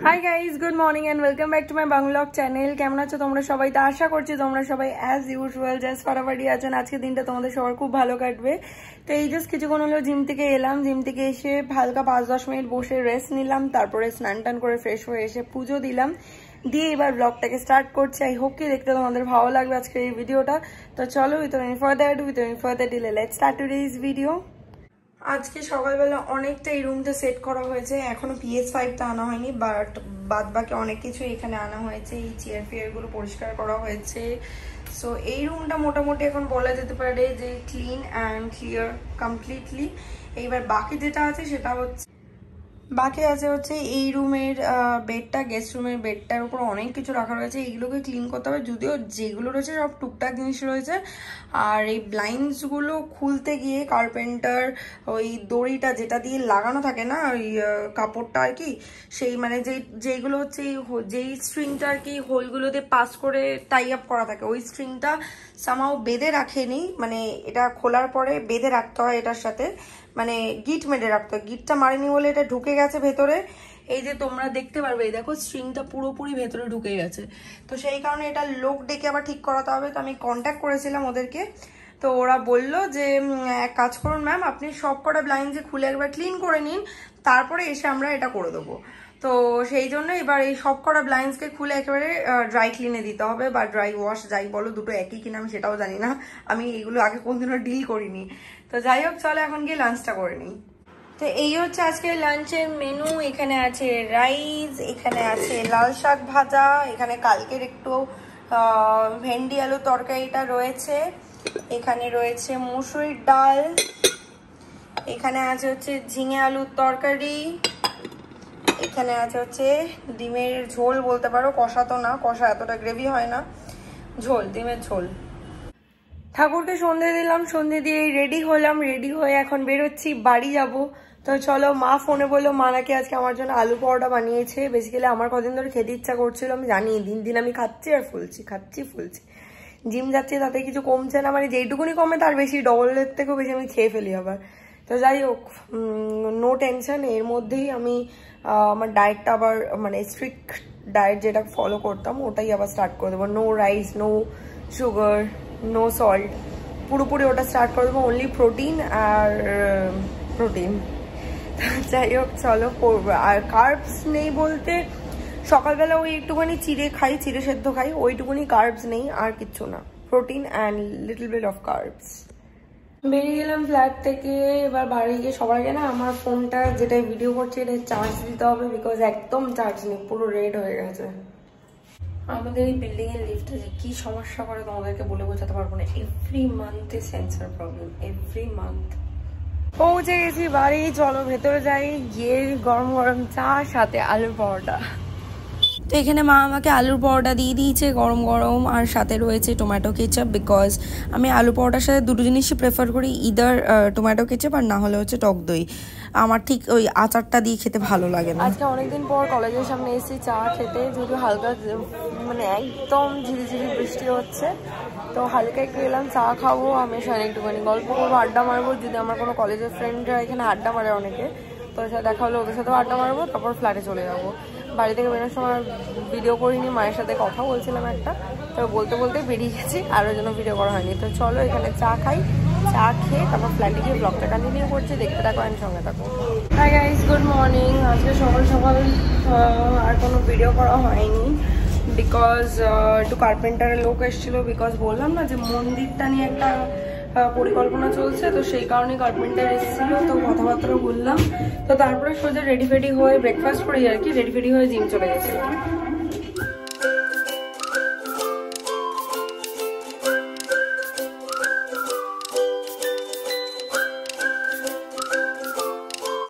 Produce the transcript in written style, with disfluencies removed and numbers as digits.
High guys, good morning and welcome back to my vlog channel. কেমন আছো তোমরা সবাই? তো আশা করছি তোমরা সবাই অ্যাজ ইউজুয়াল জাস্ট ফাটাফাটি আছেন। আজকে দিনটা তোমাদের সবার খুব ভালো কাটবে। তো এই জাস্ট কিছুক্ষণ হলো জিম থেকে এলাম। জিম থেকে এসে হালকা 5-10 মিনিট বসে রেস্ট নিলাম, তারপরে স্নান টান করে ফ্রেশ হয়ে এসে পুজো দিলাম, দিয়ে এবার ব্লগটাকে স্টার্ট করছি। আই হোপ কি দেখতে তোমাদের ভালো লাগবে আজকে এই ভিডিওটা। তো চলো, without any further delay let's start today's video. আজকে সকালবেলা অনেকটা এই রুমটা সেট করা হয়েছে, এখনো PS5টা আনা হয়নি, বাট বাদ বাকি অনেক কিছু এখানে আনা হয়েছে। এই চেয়ার ফেয়ার গুলো পরিষ্কার করা হয়েছে। সো এই রুমটা মোটামুটি এখন বলা যেতে পারে যে ক্লিন অ্যান্ড ক্লিয়ার কমপ্লিটলি। এইবার বাকি যেটা আছে সেটা হচ্ছে এই রুমের বেডটা, গেস্ট রুমের বেডটার উপর অনেক কিছু রাখা রয়েছে, এইগুলোকে ক্লিন করতে হবে। যদিও যেগুলো রয়েছে সব টুকটাক জিনিস রয়েছে। আর এই ব্লাইন্ডসগুলো খুলতে গিয়ে কার্পেন্টার ওই দড়িটা যেটা দিয়ে লাগানো থাকে না, ওই কাপড়টা আর কি, সেই মানে যেইগুলো হচ্ছে যেই স্ট্রিংটা আর কি হোলগুলোতে পাস করে টাই আপ করা থাকে, ওই স্ট্রিংটা সামাও বেঁধে রাখেনি। মানে এটা খোলার পরে বেঁধে রাখতে হয় এটার সাথে, মানে গিট মেরে রাখতে হয়। গিটটা মারেনি বলে এটা ঢুকে গেছে ভেতরে। এই যে তোমরা দেখতে পারবে, এই দেখো স্ট্রিংটা পুরোপুরি ভেতরে ঢুকে গেছে। তো সেই কারণে এটা লোক ডেকে আবার ঠিক করাতে হবে। তো আমি কন্ট্যাক্ট করেছিলাম ওদেরকে। তো ওরা বললো যে এক কাজ করুন ম্যাম, আপনি সব কটা ব্লাইন্ডে খুলে একবার ক্লিন করে নিন, তারপরে এসে আমরা এটা করে দেবো। তো সেই জন্য এবার এই সব কটা ব্লাইন্ডসকে খুলে একেবারে ড্রাই ক্লিনে দিতে হবে, বা ড্রাই ওয়াশ যাই বলো, দুটো একই কিনা আমি সেটাও জানি না, আমি এগুলো আগে কোনদিনও ডিল করিনি। তো যাই হোক, চলো এখন গিয়ে লাঞ্চটা করে নিই। তো এই হচ্ছে আজকে লাঞ্চের মেনু। এখানে আছে রাইস, এখানে আছে লাল শাক ভাজা, এখানে কালকের একটু ভেন্ডি আলু তরকারিটা রয়েছে, এখানে রয়েছে মুসুরির ডাল, এখানে আছে হচ্ছে ঝিঙে আলুর তরকারি, এখানে আছে হচ্ছে ডিমের ঝোল বলতে পারো, কষা তো না, কষা এতটা গ্রেভি হয় না, ঝোল, ডিমের ঝোল। ঠাকুরকে সন্ধে দিলাম, সন্ধে দিয়ে রেডি হলাম, রেডি হয়ে এখন বেরোচ্ছি, বাড়ি যাব। তো চলো, মা ফোনে বললো মা নাকি আজকে আমার জন্য আলু পরোটা বানিয়েছে। বেসিক্যালি আমার কদিন ধরে খেতে ইচ্ছা করছিল, আমি জানি দিন দিন আমি খাচ্ছি আর ফুলছি, খাচ্ছি ফুলছি। জিম যাচ্ছি তাতে কিছু কমছে না, মানে যেইটুকুনি কমে তার বেশি, ডবলের থেকেও বেশি আমি খেয়ে ফেলি আবার। তো যাই হোক, নো টেনশন। এর মধ্যেই আমি আমার ডায়েটটা আবার, মানে স্ট্রিক্ট ডায়েট যেটা ফলো করতাম ওটাই আবার স্টার্ট করে দেবো। No rice, no sugar, no salt, পুরোপুরি ওটা স্টার্ট করে দেবো। অনলি প্রোটিন আর প্রোটিন। যাই হোক চলো, আর কার্বস নেই বলতে সকালবেলা ওই একটুখানি চিড়ে খাই, চিড়ে সেদ্ধ খাই, ওইটুকুনি কার্বস নেই, আর কিচ্ছু না, protein and little bit of carbs. বেরিয়ে গেলাম ফ্ল্যাট থেকে। এবার বাড়ি গিয়ে সবার আগে না আমার ফোনটা যেটা ভিডিও করছে এটা চার্জ দিতে হবে, বিকজ একদম চার্জ নেই, পুরো রেড হয়ে গেছে। আমাদের এই বিল্ডিং এর লিফটে যে কি সমস্যা করে তোমাদেরকে বলে বোঝাতে পারবো না। এভরি মান্থে সেন্সর প্রবলেম, এভরি মান্থ। পৌঁছে গেছি বাড়ি, চলো ভেতরে যাই, গিয়ে গরম গরম চা সাথে আলুর পরোটা। তো এখানে মা আমাকে আলুর পরোটা দিয়ে দিয়েছে গরম গরম, আর সাথে রয়েছে টমেটো কেচাপ, বিকজ আমি আলু পরোটার সাথে দুটো জিনিসই প্রেফার করি, ইদার টমেটো কেচাপ আর না হলে হচ্ছে টক দই। আমার ঠিক ওই আচারটা দিয়ে খেতে ভালো লাগে না। আজকে অনেকদিন পর কলেজের সামনে এসেছি চা খেতে, যেহেতু হালকা মানে একদম ঝিরিঝিরি বৃষ্টি হচ্ছে, তো হালকা একটু এলাম চা খাবো, আমি সাথে একটুখানি গল্প করবো, আড্ডা মারবো। যদি আমার কোনো কলেজের ফ্রেন্ডরা এখানে আড্ডা মারে অনেকে, তো ওর সাথে দেখা হলে ওদের সাথেও আড্ডা মারবো, তারপর ফ্ল্যাটে চলে যাবো। বাড়ি থেকে বেরোনোর সময় ভিডিও করিনি, মায়ের সাথে কথা বলছিলাম একটা, তো বলতে বলতে বেরিয়ে গেছি, আর ওই জন্য ভিডিও করা হয়নি। তো চলো এখানে চা খাই, চা খেয়ে তারপর ফ্ল্যাটে গিয়ে ব্লগটা কন্টিনিউ করছি, দেখতে থাকো আর সঙ্গে থাকো। Hi guys, good morning. আজকে সকাল সকাল আর কোনো ভিডিও করা হয়নি, বিকজ একটু কার্পেন্টারের লোক এসেছিলো, বিকজ বললাম না যে মন্দিরটা নিয়ে একটা পরিকল্পনা চলছে, তো সেই কারণে কার্পেন্টার এসেছিল, তো কথাবার্তা বললাম। তো তারপরে সোজা রেডি ফেডি হয়ে ব্রেকফাস্ট করি আর কি, রেডি ফেডি হয়ে জিম চলে গেছিলাম।